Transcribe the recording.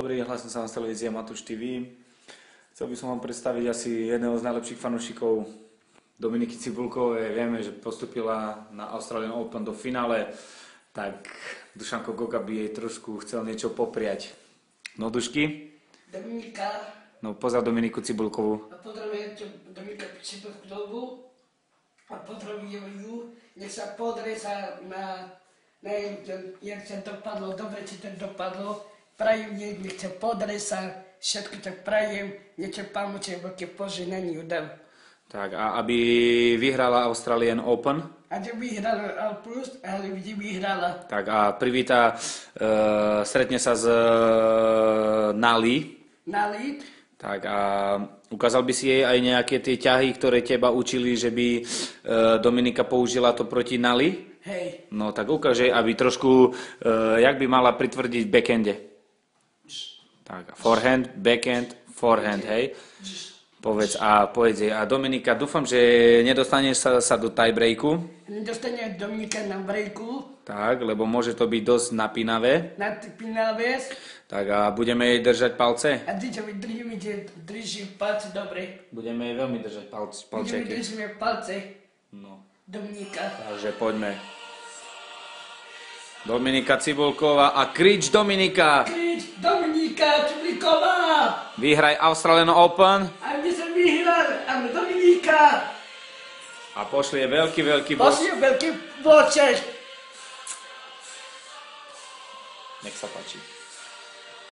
dobrý, hlásim sa vám z televízie Matúš TV. Chcel by som vám predstaviť asi jedného z najlepších fanúšikov Dominiky Cibulkovej. Vieme, že postupila na Australian Open do finále, tak Dušanko Goga by jej trošku chcel niečo popriať. No Dušky? Dominika. No pozdrav Dominiku Cibulkovú. A pozdravujem Dominika Cibulkovú a pozdravujem ju. Nech sa podrie sa na jak sa dopadlo, dobre si to dopadlo. Prajem jej, nech sa podrie sa, všetko to prajem, nech sa pomôže, veľké požehnanie dal. Tak a aby vyhrala Australian Open? Aby vyhrala Alplus, ale vždy vyhrala. Tak a privíta, stretne sa s Nali. Nali. Tak a ukázal by si jej aj nejaké tie ťahy, ktoré teba učili, že by Dominika použila to proti Nali? Hej. No tak ukáže, aby trošku, jak by mala pritvrdiť v backhande. Tak, forehand, backhand, forehand, hej. Povedz jej. A Dominika, dúfam, že nedostaneš sa do tiebreaku. Nedostane Dominika na breaku. Tak, lebo môže to byť dosť napínavé. Napínavé. Tak a budeme jej držať palce? A ty čo drží palce dobre. Budeme jej veľmi držať palčeky. Budeme držíme palce. No. Dominika. Takže poďme. Dominika Cibulková a krič Dominika! Krič Dominika Cibulková! Vyhraj Australian Open. A my sa vyhrali, a Dominika! A pošli je veľký bod. Pošli je veľký boček. Nech sa páči.